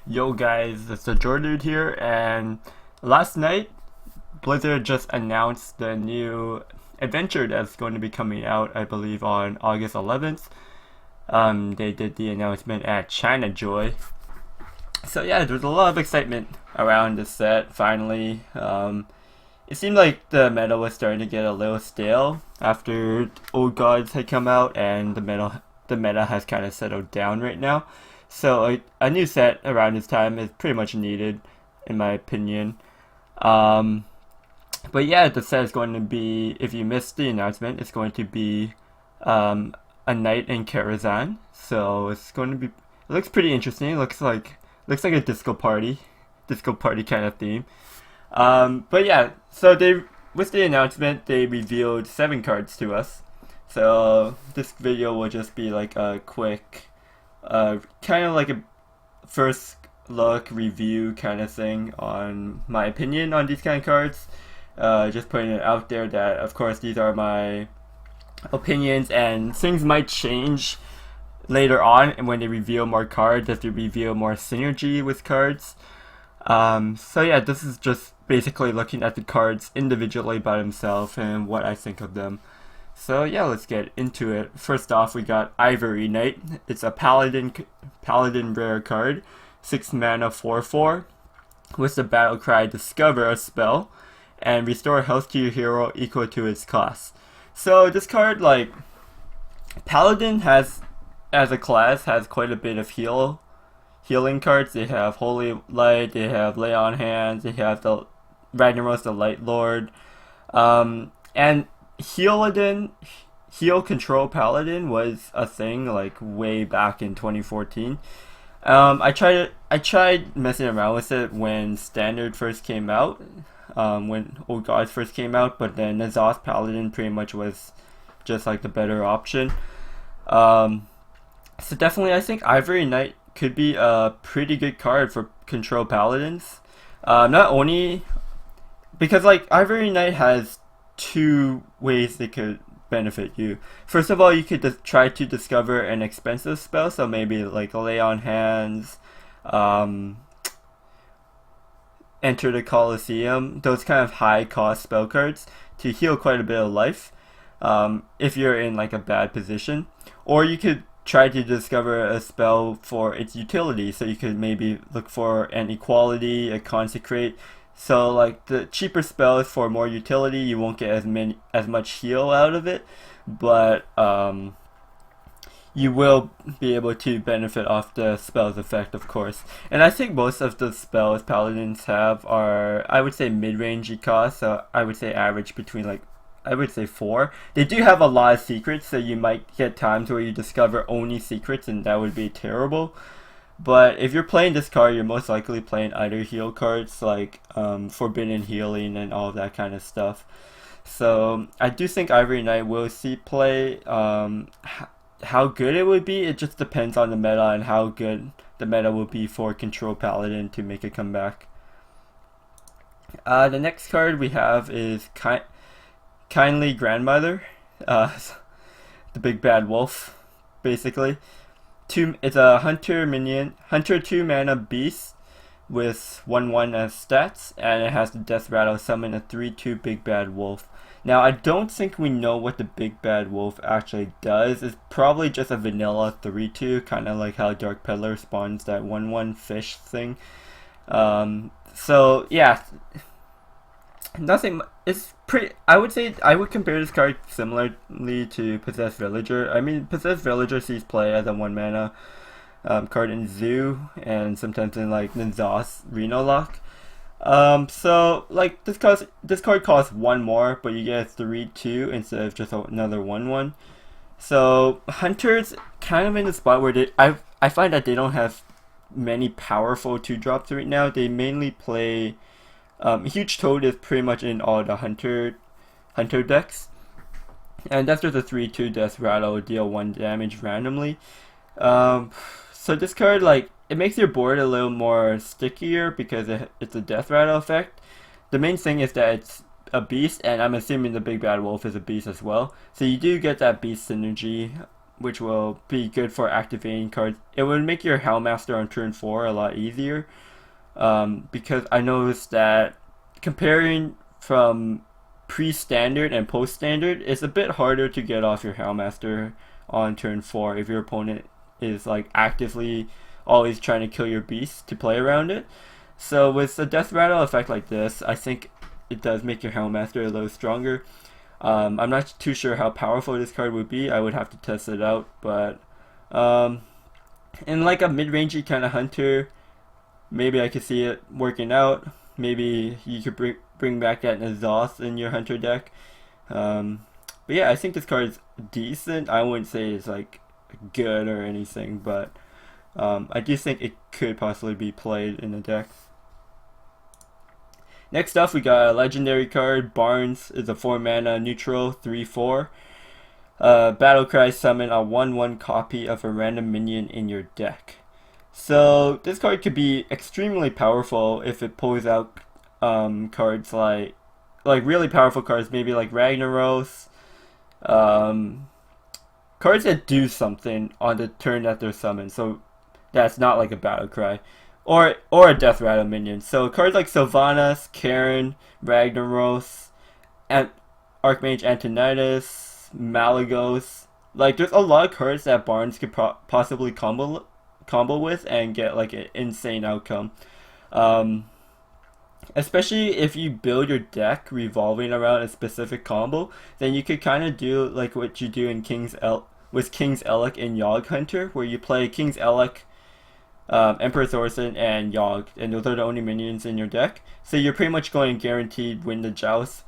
Yo guys, it's TheJordude here, and last night Blizzard just announced the new adventure that's going to be coming out, I believe, on August 11th. They did the announcement at China Joy. So yeah, there's a lot of excitement around this set, finally. It seemed like the meta was starting to get a little stale after Old Gods had come out, and the meta has kind of settled down right now. So a new set around this time is pretty much needed, in my opinion. Um, but yeah, the set is going to be, if you missed the announcement, it's going to be um, a night in Karazhan. So it's going to be. It looks pretty interesting. It looks like a disco party kind of theme. But yeah, so they with the announcement they revealed 7 cards to us. So this video will just be like a quick, kind of like a first look review kind of thing on my opinion on these kind of cards. Just putting it out there that of course these are my opinions and things might change later on and when they reveal more cards, if they reveal more synergy with cards. So yeah, this is just basically looking at the cards individually by themselves and what I think of them. So yeah, let's get into it. First off, we got Ivory Night. It's a paladin rare card, 6 mana 4/4, with the battle cry Discover a spell, and restore health to your hero equal to its cost. So this card, like, Paladin has, as a class, has quite a bit of healing cards. They have Holy Light, they have Lay on Hands, they have the Ragnaros the Light Lord, and heal control Paladin was a thing like way back in 2014. I tried messing around with it when Standard first came out, when Old Gods first came out, but then Nazoth Paladin pretty much was just like the better option. Um, so definitely, I think Ivory Knight could be a pretty good card for control paladins. Not only because like Ivory Knight has 2 ways they could benefit you. First of all, you could try to discover an expensive spell, so maybe like Lay on Hands, um, Enter the Colosseum, those kind of high cost spell cards to heal quite a bit of life. If you're in like a bad position, or you could try to discover a spell for its utility. So you could maybe look for an Equality, a Consecrate. So like the cheaper spells for more utility, you won't get as much heal out of it, but you will be able to benefit off the spell's effect, of course. And I think most of the spells paladins have are, I would say, mid-rangey cost. So I would say average between like, I would say 4. They do have a lot of secrets, so you might get times where you discover only secrets, and that would be terrible. But if you're playing this card, you're most likely playing either heal cards like Forbidden Healing and all of that kind of stuff. So I do think Ivory Knight will see play. How good it would be, it just depends on the meta and how good the meta will be for Control Paladin to make a comeback. The next card we have is Kindly Grandmother, the big bad wolf, basically. It's a hunter 2 mana beast with 1/1 as stats, and it has the Death Rattle summon a 3/2 big bad wolf. Now I don't think we know what the big bad wolf actually does. It's probably just a vanilla 3/2, kind of like how Dark Peddler spawns that 1/1 fish thing. So yeah, nothing. It's pretty. I would say I would compare this card similarly to Possessed Villager. I mean, Possessed Villager sees play as a 1 mana card in Zoo and sometimes in like Ninja's Reno Lock. So like this card costs 1 more, but you get a 3/2 instead of just another 1/1. So Hunters kind of in the spot where I find that they don't have many powerful 2 drops right now. They mainly play. Huge Toad is pretty much in all the hunter decks, and that's just a 3/2 Death Rattle, deal 1 damage randomly. So this card, like, it makes your board a little more stickier because it's a Death Rattle effect. The main thing is that it's a beast, and I'm assuming the big bad wolf is a beast as well. So you do get that beast synergy which will be good for activating cards. It would make your Hellmaster on turn 4 a lot easier, because I noticed that comparing from pre-standard and post-standard, it's a bit harder to get off your Hellmaster on turn 4 if your opponent is like actively always trying to kill your beast to play around it. So with a Death Rattle effect like this, I think it does make your Hellmaster a little stronger. I'm not too sure how powerful this card would be. I would have to test it out, but in like a mid-rangey kind of hunter, maybe I could see it working out. Maybe you could bring back that Nazoth in your hunter deck. But yeah, I think this card is decent. I wouldn't say it's like good or anything, but I do think it could possibly be played in the deck. Next up, we got a legendary card. Barnes is a 4-mana neutral 3/4. Battlecry, summon a 1/1 copy of a random minion in your deck. So this card could be extremely powerful if it pulls out cards like really powerful cards, maybe like Ragnaros. Cards that do something on the turn that they're summoned. So that's not like a Battlecry. Or a Death Rattle minion. So cards like Sylvanas, Karen, Ragnaros, and Archmage Antonidas, Malagos. Like, there's a lot of cards that Barnes could possibly combo with and get like an insane outcome. Especially if you build your deck revolving around a specific combo, then you could kind of do like what you do in King's Elec in Yogg Hunter, where you play King's Elec, Emperor Thorson, and Yogg, and those are the only minions in your deck. So you're pretty much going to guaranteed win the joust.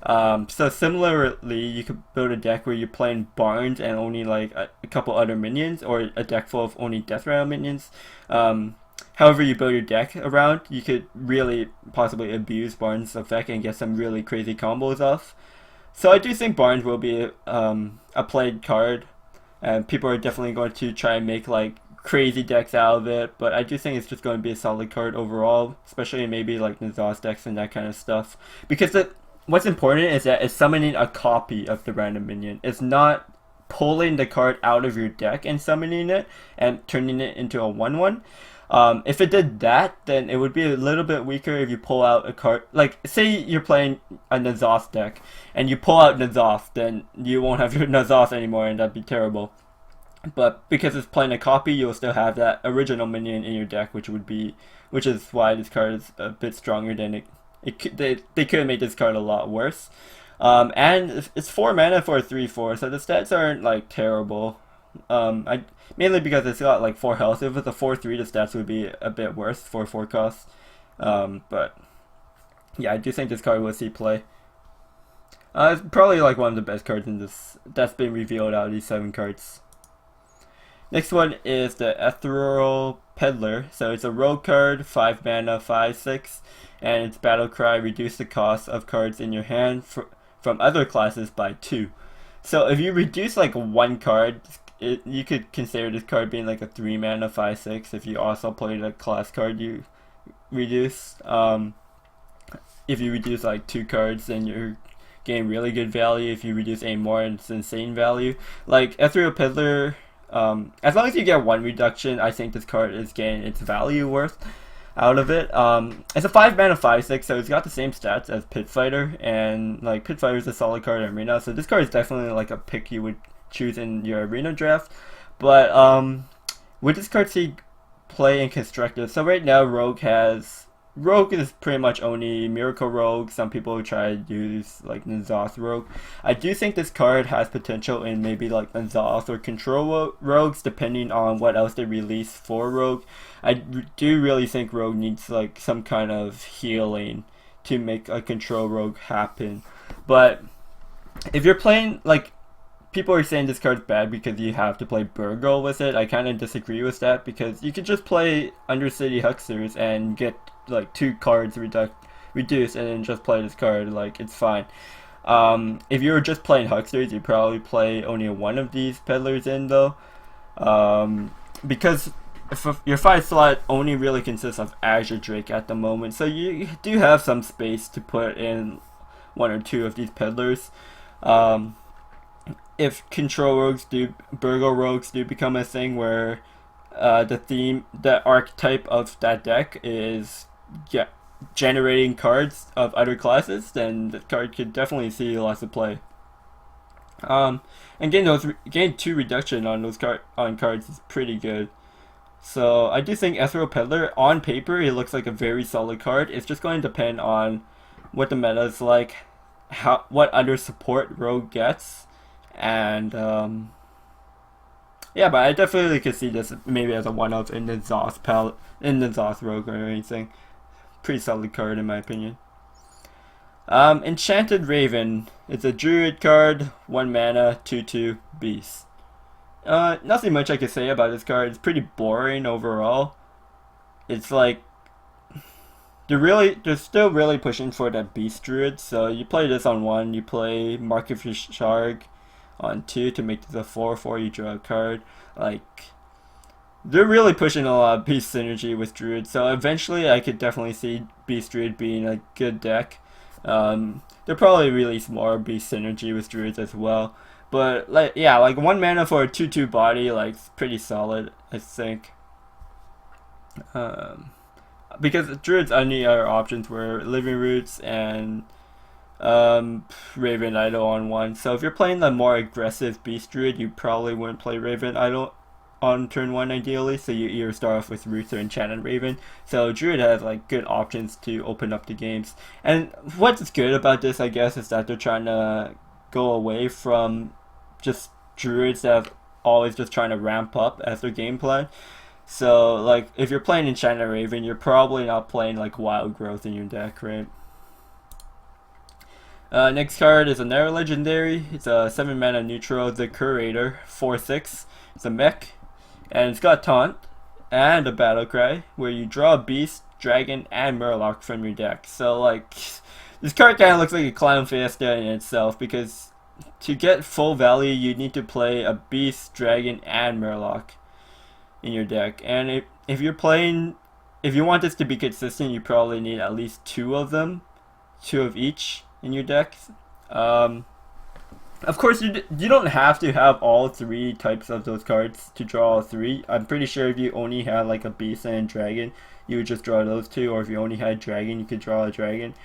So similarly, you could build a deck where you're playing Barnes and only like a couple other minions, or a deck full of only Death Rattle minions. However you build your deck around, you could really possibly abuse Barnes' effect and get some really crazy combos off. So I do think Barnes will be a played card, and people are definitely going to try and make like crazy decks out of it, but I do think it's just going to be a solid card overall, especially maybe like Nazoth decks and that kind of stuff. Because what's important is that it's summoning a copy of the random minion. It's not pulling the card out of your deck and summoning it and turning it into a 1/1. If it did that, then it would be a little bit weaker if you pull out a card. Like, say you're playing a Nazoth deck and you pull out Nazoth, then you won't have your Nazoth anymore, and that'd be terrible. But because it's playing a copy, you'll still have that original minion in your deck, which is why this card is a bit stronger than they could have made this card a lot worse. And it's 4 mana for a 3/4, so the stats aren't like terrible. Mainly because it's got like 4 health. If it's a 4/3, the stats would be a bit worse for 4 costs. But yeah, I do think this card will see play. It's probably like one of the best cards in this that's been revealed out of these 7 cards. Next one is the Ethereal Peddler. So it's a rogue card, 5 mana, 5/6, and its Battlecry, reduce the cost of cards in your hand from other classes by 2. So if you reduce like 1 card, you could consider this card being like a 3 mana, 5/6 if you also played a class card you reduce. If you reduce like 2 cards, then you're getting really good value. If you reduce any more, it's insane value. Like Ethereal Peddler, as long as you get 1 reduction, I think this card is getting its value worth out of it. It's a 5 mana 5/6, so it's got the same stats as Pit Fighter, and like Pit Fighter is a solid card in Arena, so this card is definitely like a pick you would choose in your Arena draft. But would this card see play in Constructed? So right now Rogue is pretty much only Miracle Rogue. Some people try to use like Nazoth Rogue. I do think this card has potential in maybe like Nazoth or Control Rogues, depending on what else they release for Rogue. I do really think Rogue needs like some kind of healing to make a Control Rogue happen. But if you're playing like, people are saying this card's bad because you have to play Burgle with it. I kind of disagree with that, because you could just play Undercity Hucksters and get like 2 cards reduced and then just play this card. Like, it's fine. If you were just playing Hucksters, you'd probably play only 1 of these Peddlers in though, because your 5 slot only really consists of Azure Drake at the moment, so you do have some space to put in 1 or 2 of these Peddlers. if control rogues do, burgle rogues do become a thing where the archetype of that deck is generating cards of other classes, then the card could definitely see lots of play. And getting 2 reduction on those cards is pretty good. So I do think Ethereal Peddler, on paper, it looks like a very solid card. It's just going to depend on what the meta is like, what other support rogue gets, and yeah. But I definitely could see this maybe as a one-off in the Zoth rogue or anything. Pretty solid card in my opinion. Enchanted Raven. It's a druid card, 1 mana, 2/2 beast. Nothing much I could say about this card. It's pretty boring overall. It's like they're still really pushing for that beast druid. So you play this on 1, you play Market for Shark on 2 to make this a 4/4. You draw a card. Like, they're really pushing a lot of beast synergy with druid. So eventually, I could definitely see beast druid being a good deck. They'll probably release more beast synergy with druids as well. But like 1 mana for a 2/2 body, like, pretty solid, I think. Because druids' only other options were Living Roots and Raven Idol on 1. So if you're playing the more aggressive beast druid, you probably wouldn't play Raven Idol on turn 1 ideally. So you either start off with Roots or Enchanted Raven. So druid has like good options to open up the games. And what's good about this, I guess, is that they're trying to go away from just druids that have always just trying to ramp up as their game plan. So like if you're playing Enchanted Raven, you're probably not playing like Wild Growth in your deck, right? Next card is another legendary. It's a 7 mana neutral, the Curator, 4/6. It's a mech, and it's got Taunt and a Battle Cry, where you draw a beast, dragon, and Murloc from your deck. So like, this card kind of looks like a Clown Fiesta in itself, because to get full value, you need to play a beast, dragon, and Murloc in your deck. And if you want this to be consistent, you probably need at least 2 of them, 2 of each in your deck. Of course, you don't have to have all 3 types of those cards to draw all 3. I'm pretty sure if you only had like a beast and a dragon, you would just draw those 2, or if you only had dragon, you could draw a dragon.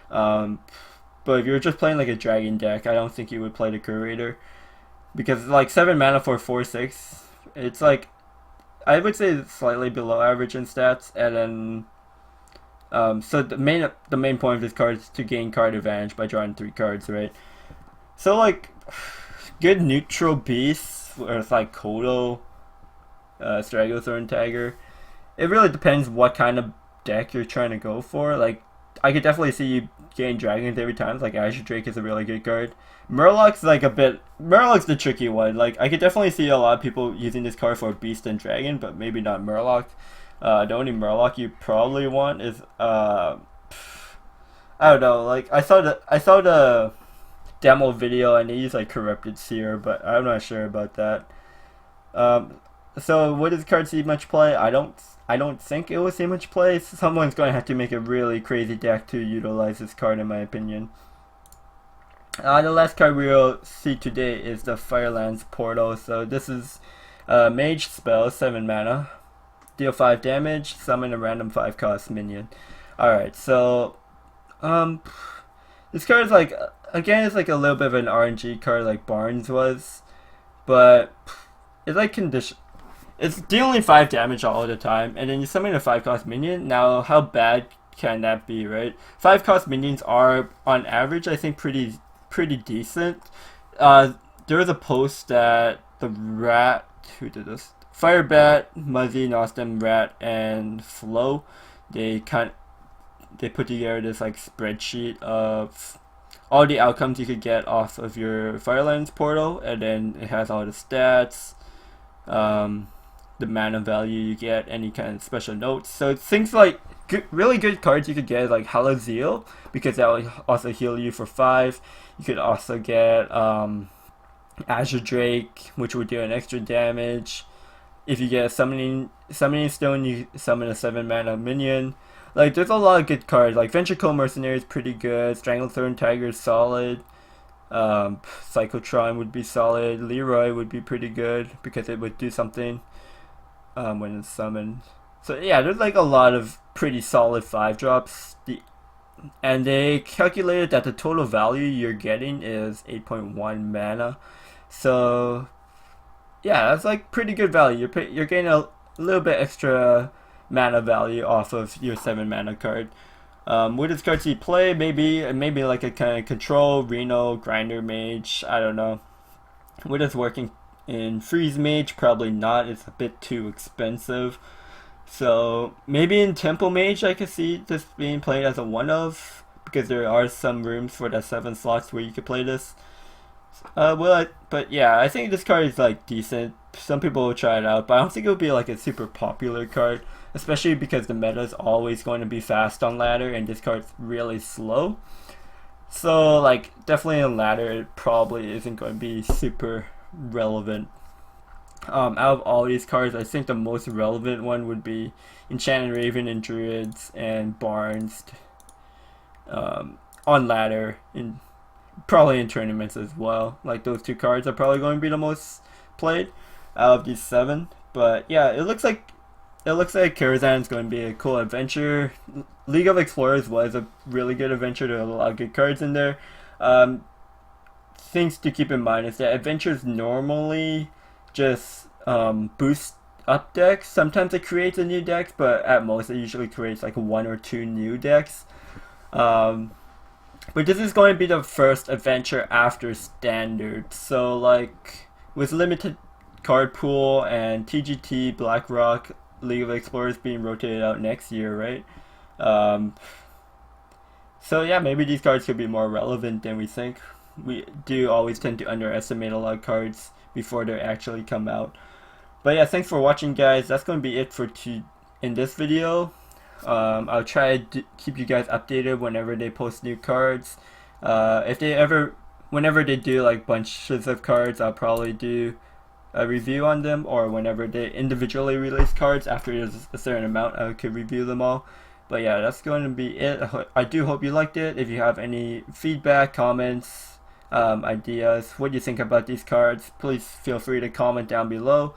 But if you're just playing like a dragon deck, I don't think you would play the Curator, because like 7 mana for 4/6, it's like, I would say it's slightly below average in stats. And then so the main point of this card is to gain card advantage by drawing 3 cards, right? So like, good neutral beasts, or it's like Kodo, Stragothorn Tiger. It really depends what kind of deck you're trying to go for. Like, I could definitely see you getting dragons every time. Like, Azure Drake is a really good card. Murloc's the tricky one. Like, I could definitely see a lot of people using this card for beast and dragon, but maybe not Murloc. The only Murloc you probably want is I don't know. Like, I saw the demo video and they use like Corrupted Seer, but I'm not sure about that. So would this card see much play? I don't think it will see much play. Someone's going to have to make a really crazy deck to utilize this card, in my opinion. The last card we will see today is the Firelands Portal. So this is a mage spell, 7 mana, deal 5 damage, summon a random 5 cost minion. Alright, so this card is like, again, it's like a little bit of an RNG card like Barnes was, but it's like it's dealing 5 damage all the time, and then you summon a 5 cost minion. Now, how bad can that be, right? 5 cost minions are, on average, I think pretty decent. There was a post that the Rat, who did this? Firebat, Muzzy, Nostem, Rat, and Flo, they put together this like spreadsheet of all the outcomes you could get off of your Firelands portal, and then it has all the stats, the mana value you get, any kind of special notes. So it's things like really good cards you could get, like Hallow Zeal, because that will also heal you for 5. You could also get Azure Drake, which would do an extra damage. If you get a summoning stone, you summon a 7 mana minion. Like, there's a lot of good cards. Like Ventricle Mercenary is pretty good. Stranglethorn Tiger is solid. Cyclotron would be solid. Leroy would be pretty good because it would do something when it's summoned. So yeah, there's like a lot of pretty solid 5-drops. And they calculated that the total value you're getting is 8.1 mana. So yeah, that's like pretty good value. You're getting a little bit extra mana value off of your 7 mana card. What does cards you play? Maybe like a kind of control, Reno, Grinder Mage, I don't know. What is working in Freeze Mage? Probably not, it's a bit too expensive. So maybe in Temple Mage I could see this being played as a one-of, because there are some rooms for the 7 slots where you could play this. But yeah, I think this card is like decent. Some people will try it out, but I don't think it would be like a super popular card, especially because the meta is always going to be fast on ladder and this card's really slow. So like definitely in ladder it probably isn't going to be super relevant. Out of all these cards, I think the most relevant one would be Enchanted Raven in Druids and Barnes on ladder, probably in tournaments as well. Like those 2 cards are probably going to be the most played out of these 7. But yeah, it looks like Karazhan is going to be a cool adventure. League of Explorers was a really good adventure. There are a lot of good cards in there. Things to keep in mind is that adventures normally just boost up decks. Sometimes it creates a new deck, but at most it usually creates like 1 or 2 new decks. But this is going to be the first adventure after standard, so like with limited card pool and TGT, BlackRock, League of Explorers being rotated out next year, right? So yeah, maybe these cards could be more relevant than we think. We do always tend to underestimate a lot of cards before they actually come out. But yeah, thanks for watching, guys. That's going to be it for in this video. I'll try to keep you guys updated whenever they post new cards. Whenever they do like bunches of cards, I'll probably do a review on them, or whenever they individually release cards after there's a certain amount, I could review them all. But yeah, that's going to be it. I do hope you liked it. If you have any feedback, comments, ideas, what do you think about these cards, please feel free to comment down below.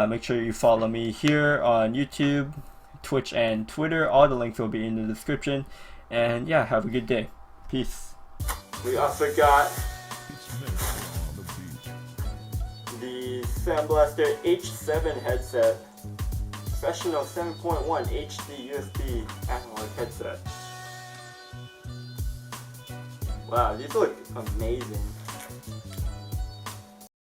Make sure you follow me here on YouTube, Twitch, and Twitter. All the links will be in the description. And yeah, have a good day. Peace. We also got the Sound Blaster H7 headset, professional 7.1 HD USB analog headset. Wow, these look amazing.